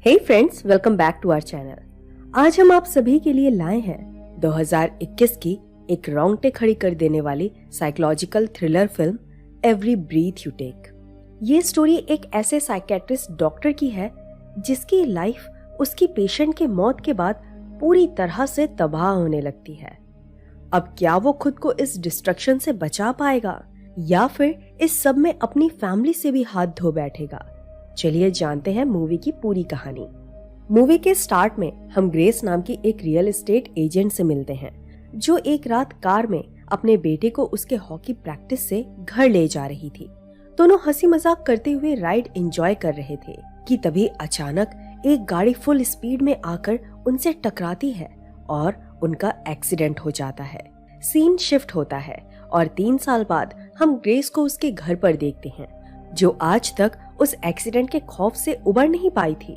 Hey friends, welcome back to our channel. आज हम आप सभी के लिए लाए हैं 2021 की एक रोंगटे खड़ी कर देने वाली psychological thriller film Every Breath You Take. ये स्टोरी एक ऐसे साइकेट्रिस्ट डॉक्टर की है जिसकी लाइफ उसकी पेशेंट के मौत के बाद पूरी तरह से तबाह होने लगती है। अब क्या वो खुद को इस डिस्ट्रक्शन से बचा पाएगा या फिर इस सब में अपनी फैमिली से भी हाथ धो बैठेगा? चलिए जानते हैं मूवी की पूरी कहानी। मूवी के स्टार्ट में हम ग्रेस नाम की एक रियल एस्टेट एजेंट से मिलते हैं जो एक रात कार में अपने बेटे को उसके हॉकी प्रैक्टिस से घर ले जा रही थी। दोनों हंसी मजाक करते हुए राइड एंजॉय कर रहे थे कि तभी अचानक एक गाड़ी फुल स्पीड में आकर उनसे टकराती है और उनका एक्सीडेंट हो जाता है। सीन शिफ्ट होता है और 3 साल बाद हम ग्रेस को उसके घर पर देखते हैं जो आज तक उस एक्सीडेंट के खौफ से उबर नहीं पाई थी।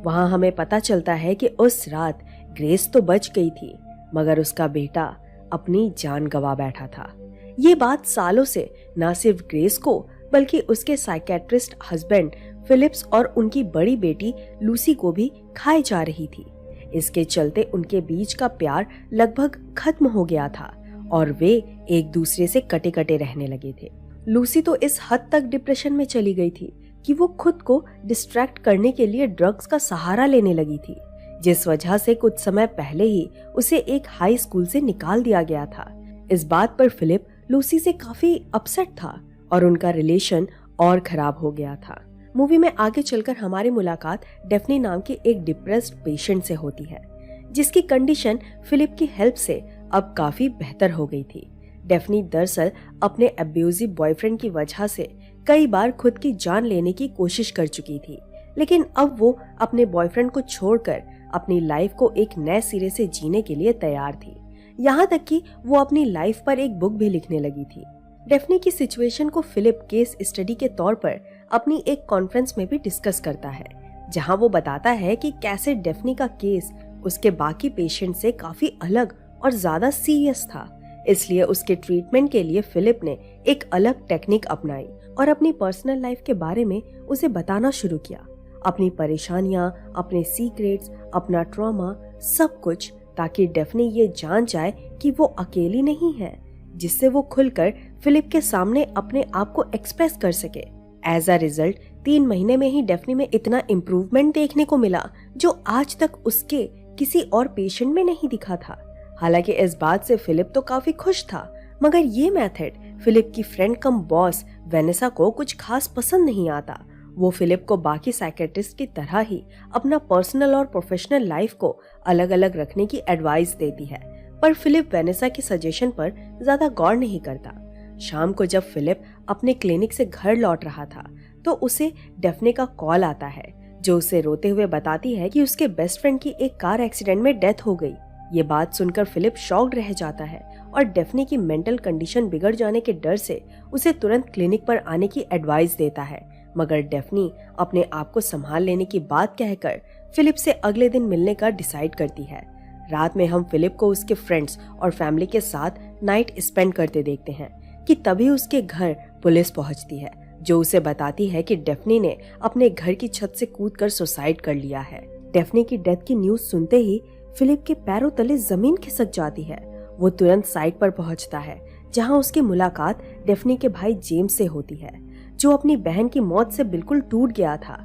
वहाँ हमें पता चलता है कि उस रात ग्रेस तो बच गई थी मगर उसका बेटा अपनी जान गंवा बैठा था। ये बात सालों से न सिर्फ ग्रेस को बल्कि उसके साइकेट्रिस्ट हस्बैंड फिलिप्स और उनकी बड़ी बेटी लूसी को भी खाई जा रही थी। इसके चलते उनके बीच का प्यार लगभग खत्म हो गया था और वे एक दूसरे से कटे कटे रहने लगे थे। लूसी तो इस हद तक डिप्रेशन में चली गई थी कि वो खुद को डिस्ट्रैक्ट करने के लिए ड्रग्स का सहारा लेने लगी थी, जिस वजह से कुछ समय पहले ही उसे एक हाई स्कूल से निकाल दिया गया था। इस बात पर फिलिप लूसी से काफी अपसेट था और उनका रिलेशन और खराब हो गया था। मूवी में आगे चलकर हमारी मुलाकात डेफनी नाम के एक डिप्रेस्ड पेशेंट से होती है जिसकी कंडीशन फिलिप की हेल्प से अब काफी बेहतर हो गई थी। डेफनी दरअसल अपने अब्यूजिव बॉयफ्रेंड की वजह से कई बार खुद की जान लेने की कोशिश कर चुकी थी, लेकिन अब वो अपने बॉयफ्रेंड को छोड़कर अपनी लाइफ को एक नए सिरे से जीने के लिए तैयार थी। यहाँ तक कि वो अपनी लाइफ पर एक बुक भी लिखने लगी थी। डेफनी की सिचुएशन को फिलिप केस स्टडी के तौर पर अपनी एक कॉन्फ्रेंस में भी डिस्कस करता है, जहाँ वो बताता है कि कैसे डेफनी का केस उसके बाकी पेशेंट से काफी अलग और ज्यादा सीरियस था। इसलिए उसके ट्रीटमेंट के लिए फिलिप ने एक अलग टेक्निक अपनाई और अपनी पर्सनल लाइफ के बारे में उसे बताना शुरू किया, अपनी परेशानियां, अपने सीक्रेट्स, अपना ट्रॉमा, सब कुछ, ताकि डेफनी ये जान जाए कि वो अकेली नहीं है, जिससे वो खुलकर फिलिप के सामने अपने आप को एक्सप्रेस कर सके। एज अ रिजल्ट 3 महीने में ही डेफनी में इतना इम्प्रूवमेंट देखने को मिला जो आज तक उसके किसी और पेशेंट में नहीं दिखा था। हालांकि इस बात से फिलिप तो काफी खुश था, मगर ये मेथड फिलिप की फ्रेंड कम बॉस वेनेसा को कुछ खास पसंद नहीं आता। वो फिलिप को बाकी साइकेट्रिस्ट की तरह ही अपना पर्सनल और प्रोफेशनल लाइफ को अलग अलग रखने की एडवाइस देती है, पर फिलिप वेनेसा के सजेशन पर ज्यादा गौर नहीं करता। शाम को जब फिलिप अपने क्लिनिक से घर लौट रहा था तो उसे डेफनी का कॉल आता है जो उसे रोते हुए बताती है कि उसके बेस्ट फ्रेंड की एक कार एक्सीडेंट में डेथ हो गई। ये बात सुनकर फिलिप शॉक्ड रह जाता है और डेफनी की मेंटल कंडीशन बिगड़ जाने के डर से उसे तुरंत क्लिनिक पर आने की एडवाइस देता है, मगर डेफनी अपने आप को संभाल लेने की बात कहकर फिलिप से अगले दिन मिलने का डिसाइड करती है। रात में हम फिलिप को उसके फ्रेंड्स और फैमिली के साथ नाइट स्पेंड करते देखते हैं कि तभी उसके घर पुलिस पहुंचती है जो उसे बताती है कि डेफनी ने अपने घर की छत से कूदकर सुसाइड कर लिया है। डेफनी की डेथ की न्यूज सुनते ही फिलिप के पैरों तले जमीन खिसक जाती है। वो तुरंत साइट पर पहुंचता है जहां उसकी मुलाकात डेफनी के भाई जेम्स से होती है जो अपनी बहन की मौत से बिल्कुल टूट गया था।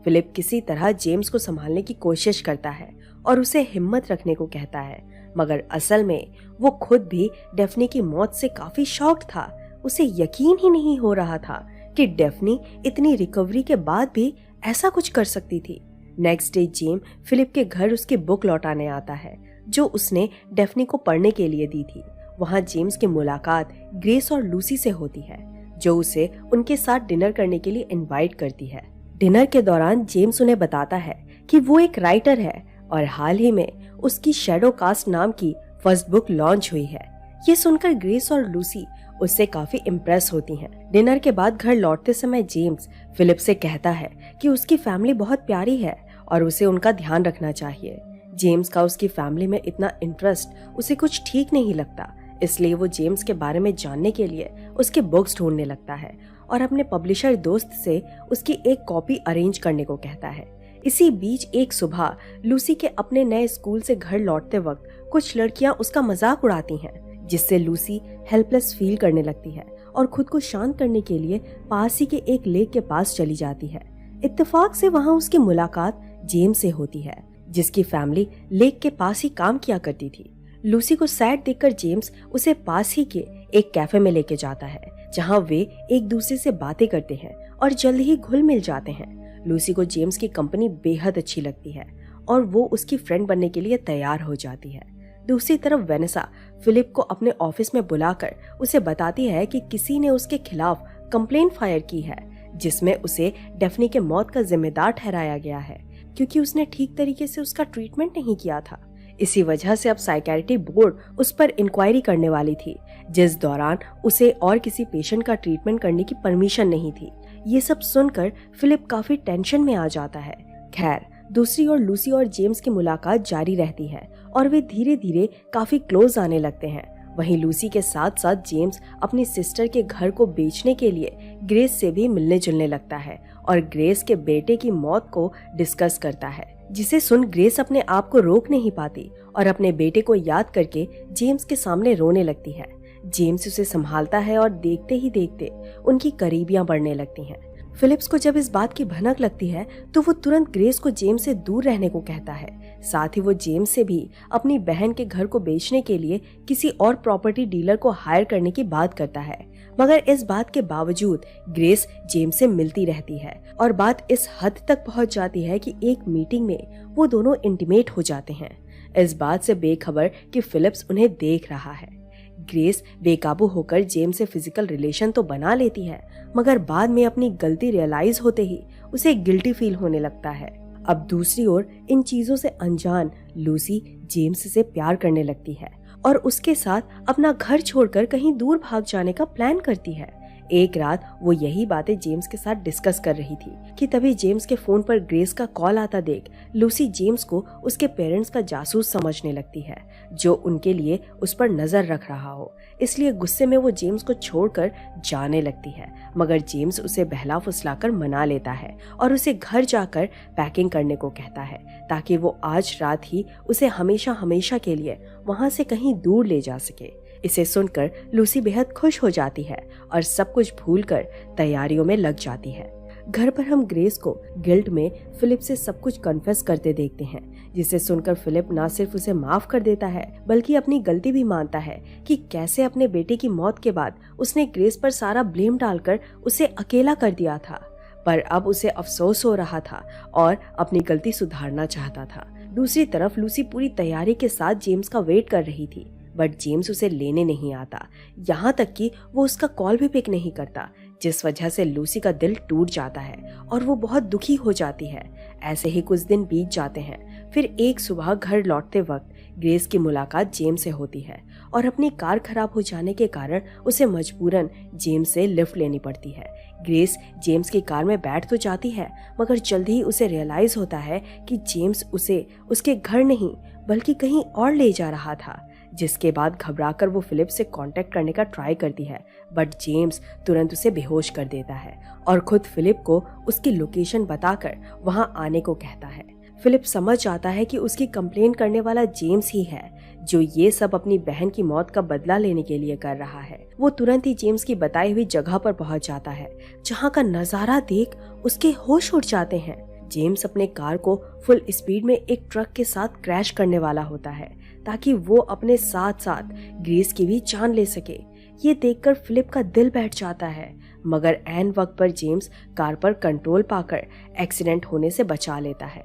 फिलिप किसी तरह जेम्स को संभालने की कोशिश करता है और उसे हिम्मत रखने को कहता है, मगर असल में वो खुद भी डेफनी की मौत से काफी शॉक्ड था। उसे यकीन ही नहीं हो रहा था कि डेफनी इतनी रिकवरी के बाद भी ऐसा कुछ कर सकती थी। नेक्स्ट डे जेम फिलिप के घर उसकी बुक लौटाने आता है जो उसने डेफनी को पढ़ने के लिए दी थी। वहाँ जेम्स की मुलाकात ग्रेस और लूसी से होती है जो उसे उनके साथ डिनर करने के लिए इनवाइट करती है। डिनर के दौरान जेम्स उन्हें बताता है कि वो एक राइटर है और हाल ही में उसकी शैडो कास्ट नाम की फर्स्ट बुक लॉन्च हुई है। ये सुनकर ग्रेस और लूसी उससे काफी इम्प्रेस होती हैं। डिनर के बाद घर लौटते समय जेम्स फिलिप से कहता है कि उसकी फैमिली बहुत प्यारी है और उसे उनका ध्यान रखना चाहिए। जेम्स का उसकी फैमिली में इतना इंटरेस्ट उसे कुछ ठीक नहीं लगता, इसलिए वो जेम्स के बारे में जानने के लिए उसके बुक्स ढूंढने लगता है और अपने पब्लिशर दोस्त से उसकी एक कॉपी अरेंज करने को कहता है। इसी बीच एक सुबह लूसी के अपने नए स्कूल से घर लौटते वक्त कुछ लड़कियां उसका मजाक उड़ाती हैं, जिससे लूसी हेल्पलेस फील करने लगती है और खुद को शांत करने के लिए पास ही के एक लेक के पास चली जाती है। इत्तेफाक से वहाँ उसकी मुलाकात जेम्स से होती है, जिसकी फैमिली लेक के पास ही काम किया करती थी। लूसी को सैड देखकर जेम्स उसे पास ही के एक कैफे में लेके जाता है, जहाँ वे एक दूसरे से बातें करते हैं और जल्द ही घुल मिल जाते हैं। लूसी को जेम्स की कंपनी बेहद अच्छी लगती है और वो उसकी फ्रेंड बनने के लिए तैयार हो जाती है। दूसरी तरफ वेनेसा फिलिप को अपने ऑफिस में बुलाकर उसे बताती है कि किसी ने उसके खिलाफ कंप्लेंट फायर की है, जिसमें उसे डेफनी के मौत का जिम्मेदार ठहराया गया है, क्योंकि उसने ठीक तरीके से उसका ट्रीटमेंट नहीं किया था। इसी वजह से अब साइकियाट्री बोर्ड उस पर इंक्वायरी करने वाली थी, जिस दौरान उसे और किसी पेशेंट का ट्रीटमेंट करने की परमिशन नहीं थी। ये सब सुनकर फिलिप काफी टेंशन में आ जाता है। खैर, दूसरी ओर लूसी और जेम्स की मुलाकात जारी रहती है और वे धीरे धीरे काफी क्लोज आने लगते हैं। वहीं लूसी के साथ साथ जेम्स अपनी सिस्टर के घर को बेचने के लिए ग्रेस से भी मिलने जुलने लगता है और ग्रेस के बेटे की मौत को डिस्कस करता है, जिसे सुन ग्रेस अपने आप को रोक नहीं पाती और अपने बेटे को याद करके जेम्स के सामने रोने लगती है। जेम्स उसे संभालता है और देखते ही देखते उनकी करीबियां बढ़ने लगती हैं। फिलिप्स को जब इस बात की भनक लगती है तो वो तुरंत ग्रेस को जेम्स से दूर रहने को कहता है। साथ ही वो जेम्स से भी अपनी बहन के घर को बेचने के लिए किसी और प्रॉपर्टी डीलर को हायर करने की बात करता है, मगर इस बात के बावजूद ग्रेस जेम्स से मिलती रहती है और बात इस हद तक पहुंच जाती है कि एक मीटिंग में वो दोनों इंटीमेट हो जाते हैं, इस बात से बेखबर कि फिलिप्स उन्हें देख रहा है। ग्रेस बेकाबू होकर जेम्स से फिजिकल रिलेशन तो बना लेती है, मगर बाद में अपनी गलती रियलाइज होते ही उसे गिल्टी फील होने लगता है। अब दूसरी ओर इन चीजों से अनजान लूसी जेम्स से प्यार करने लगती है और उसके साथ अपना घर छोड़कर कहीं दूर भाग जाने का प्लान करती है। एक रात वो यही बातें जेम्स के साथ डिस्कस कर रही थी कि तभी जेम्स के फोन पर ग्रेस का कॉल आता देख लूसी जेम्स को उसके पेरेंट्स का जासूस समझने लगती है, जो उनके लिए उस पर नजर रख रहा हो। इसलिए गुस्से में वो जेम्स को छोड़कर जाने लगती है, मगर जेम्स उसे बहला फुसलाकर मना लेता है और उसे घर जाकर पैकिंग करने को कहता है, ताकि वो आज रात ही उसे हमेशा हमेशा के लिए वहां से कहीं दूर ले जा सके। इसे सुनकर लूसी बेहद खुश हो जाती है और सब कुछ भूलकर तैयारियों में लग जाती है। घर पर हम ग्रेस को गिल्ट में फिलिप से सब कुछ कन्फेस करते देखते हैं, जिसे सुनकर फिलिप न सिर्फ उसे माफ कर देता है बल्कि अपनी गलती भी मानता है कि कैसे अपने बेटे की मौत के बाद उसने ग्रेस पर सारा ब्लेम डालकर उसे अकेला कर दिया था। पर अब उसे अफसोस हो रहा था और अपनी गलती सुधारना चाहता था। दूसरी तरफ लूसी पूरी तैयारी के साथ जेम्स का वेट कर रही थी, बट जेम्स उसे लेने नहीं आता, यहाँ तक कि वो उसका कॉल भी पिक नहीं करता, जिस वजह से लूसी का दिल टूट जाता है और वो बहुत दुखी हो जाती है। ऐसे ही कुछ दिन बीत जाते हैं। फिर एक सुबह घर लौटते वक्त ग्रेस की मुलाकात जेम्स से होती है और अपनी कार खराब हो जाने के कारण उसे मजबूरन जेम्स से लिफ्ट लेनी पड़ती है। ग्रेस जेम्स की कार में बैठ तो जाती है, मगर जल्द ही उसे रियलाइज होता है कि जेम्स उसे उसके घर नहीं बल्कि कहीं और ले जा रहा था, जिसके बाद घबराकर वो फिलिप से कांटेक्ट करने का ट्राई करती है, बट जेम्स तुरंत उसे बेहोश कर देता है और खुद फिलिप को उसकी लोकेशन बताकर वहां आने को कहता है। फिलिप समझ जाता है कि उसकी कंप्लेन करने वाला जेम्स ही है, जो ये सब अपनी बहन की मौत का बदला लेने के लिए कर रहा है। वो तुरंत ही जेम्स की बताई हुई जगह पर पहुंच जाता है, जहां का नजारा देख उसके होश उड़ जाते हैं। जेम्स अपने कार को फुल स्पीड में एक ट्रक के साथ क्रैश करने वाला होता है, ताकि वो अपने साथ साथ ग्रेस की भी जान ले सके। ये देखकर फिलिप का दिल बैठ जाता है, मगर ऐन वक्त पर जेम्स कार पर कंट्रोल पाकर एक्सीडेंट होने से बचा लेता है।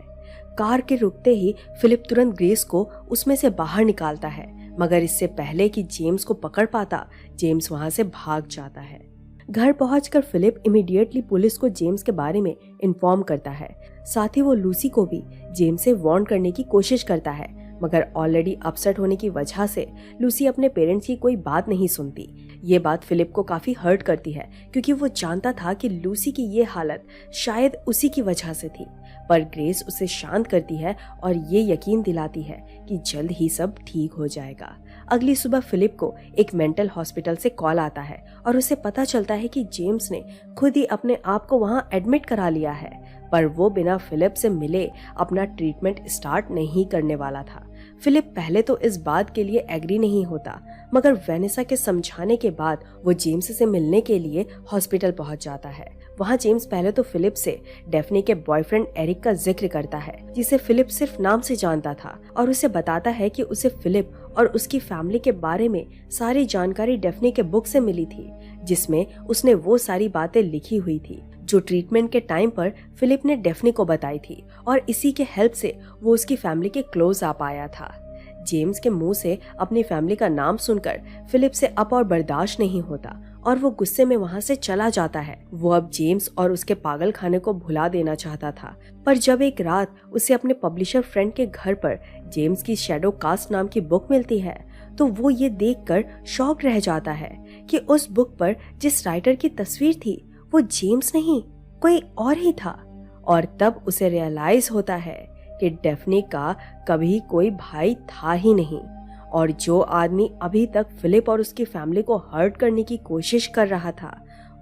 कार के रुकते ही फिलिप तुरंत ग्रेस को उसमें से बाहर निकालता है, मगर इससे पहले कि जेम्स को पकड़ पाता, जेम्स वहां से भाग जाता है। घर पहुंचकर फिलिप इमीडिएटली पुलिस को जेम्स के बारे में इन्फॉर्म करता है। साथ ही वो लूसी को भी जेम्स से वार्न करने की कोशिश करता है, मगर ऑलरेडी अपसेट होने की वजह से लूसी अपने पेरेंट्स की कोई बात नहीं सुनती। ये बात फिलिप को काफी हर्ट करती है, क्योंकि वो जानता था कि लूसी की ये हालत शायद उसी की वजह से थी। पर ग्रेस उसे शांत करती है और ये यकीन दिलाती है कि जल्द ही सब ठीक हो जाएगा। अगली सुबह फिलिप को एक मेंटल हॉस्पिटल से कॉल आता है और उसे पता चलता है कि जेम्स ने खुद ही अपने आप को वहां एडमिट करा लिया है। पर वो बिना फिलिप से मिले अपना ट्रीटमेंट स्टार्ट नहीं करने वाला था। फिलिप पहले तो इस बात के लिए एग्री नहीं होता, मगर वेनेसा के समझाने के बाद वो जेम्स से मिलने के लिए हॉस्पिटल पहुंच जाता है। वहां जेम्स पहले तो फिलिप से डेफ्नी के बॉयफ्रेंड एरिक का जिक्र करता है, जिसे फिलिप सिर्फ नाम से जानता था, और उसे बताता है कि उसे फिलिप और उसकी फैमिली के बारे में सारी जानकारी डेफ्नी के बुक से मिली थी, जिसमें उसने वो सारी बातें लिखी हुई थी जो ट्रीटमेंट के टाइम पर फिलिप ने डेफ्नी को बताई थी, और इसी के हेल्प से वो उसकी फैमिली के क्लोज आ पाया था। जेम्स के मुंह से अपनी फैमिली का नाम सुनकर फिलिप से अब और बर्दाश्त नहीं होता और वो गुस्से में वहां से चला जाता है। वो अब जेम्स और उसके पागल खाने को भुला देना चाहता था, पर जब एक रात उसे अपने पब्लिशर फ्रेंड के घर पर जेम्स की शैडो कास्ट नाम की बुक मिलती है, तो वो ये देखकर शॉक रह जाता है कि उस बुक पर जिस राइटर की तस्वीर थी वो जेम्स नहीं, कोई और ही था। और तब उसे रियलाइज होता है कि डेफ्नी का कभी कोई भाई था ही नहीं, और जो आदमी अभी तक फिलिप और उसकी फैमिली को हर्ट करने की कोशिश कर रहा था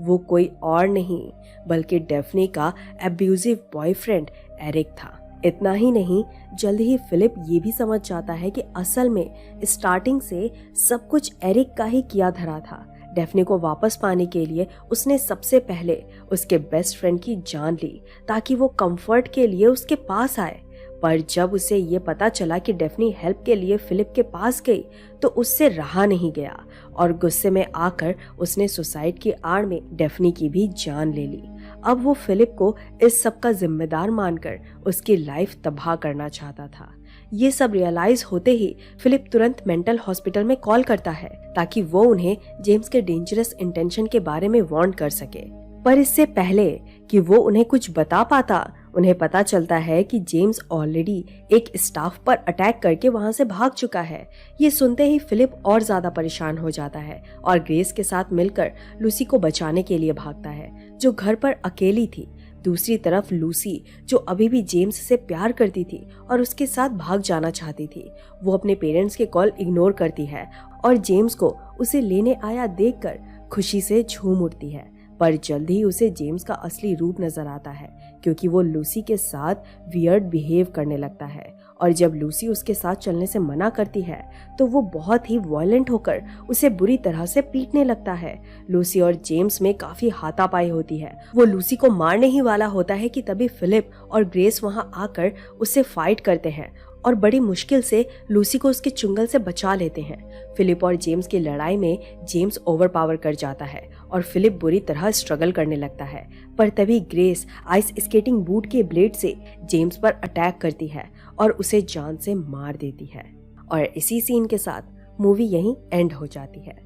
वो कोई और नहीं बल्कि डेफ्नी का एब्यूजिव बॉयफ्रेंड एरिक था। इतना ही नहीं, जल्द ही फिलिप ये भी समझ जाता है कि असल में स्टार्टिंग से सब कुछ एरिक का ही किया धरा था। डेफ्नी को वापस पाने के लिए उसने सबसे पहले उसके बेस्ट फ्रेंड की जान ली ताकि वो कंफर्ट के लिए उसके पास आए, पर जब उसे ये पता चला कि डेफ्नी हेल्प के लिए फिलिप के पास गई तो उससे रहा नहीं गया और गुस्से में आकर उसने सुसाइड की आड़ में डेफ्नी की भी जान ले ली। अब वो फिलिप को इस सब का जिम्मेदार मानकर उसकी लाइफ तबाह करना चाहता था। ये सब रियलाइज होते ही फिलिप तुरंत मेंटल हॉस्पिटल में कॉल करता है ताकि वो उन्हें जेम्स के डेंजरस इंटेंशन के बारे में वार्न कर सके। पर इससे पहले कि वो उन्हें कुछ बता पाता, उन्हें पता चलता है कि जेम्स ऑलरेडी एक स्टाफ पर अटैक करके वहां से भाग चुका है। ये सुनते ही फिलिप और ज्यादा परेशान हो जाता है और ग्रेस के साथ मिलकर लूसी को बचाने के लिए भागता है, जो घर पर अकेली थी। दूसरी तरफ लूसी, जो अभी भी जेम्स से प्यार करती थी और उसके साथ भाग जाना चाहती थी, वो अपने पेरेंट्स के कॉल इग्नोर करती है और जेम्स को उसे लेने आया देखकर खुशी से झूम उठती है। पर जल्द ही उसे जेम्स का असली रूप नजर आता है, क्योंकि वो लूसी के साथ वियर्ड बिहेव करने लगता है, और जब लूसी उसके साथ चलने से मना करती है तो वो बहुत ही वायलेंट होकर उसे बुरी तरह से पीटने लगता है। लूसी और जेम्स में काफी हाथापाई होती है। वो लूसी को मारने ही वाला होता है कि तभी फिलिप और ग्रेस वहां आकर उससे फाइट करते हैं और बड़ी मुश्किल से लूसी को उसके चुंगल से बचा लेते हैं। फिलिप और जेम्स की लड़ाई में जेम्स ओवरपावर कर जाता है और फिलिप बुरी तरह स्ट्रगल करने लगता है, पर तभी ग्रेस आइस स्केटिंग बूट के ब्लेड से जेम्स पर अटैक करती है और उसे जान से मार देती है। और इसी सीन के साथ मूवी यहीं एंड हो जाती है।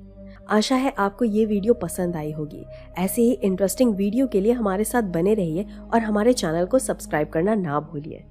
आशा है आपको ये वीडियो पसंद आई होगी। ऐसे ही इंटरेस्टिंग वीडियो के लिए हमारे साथ बने रहिए और हमारे चैनल को सब्सक्राइब करना ना भूलिए।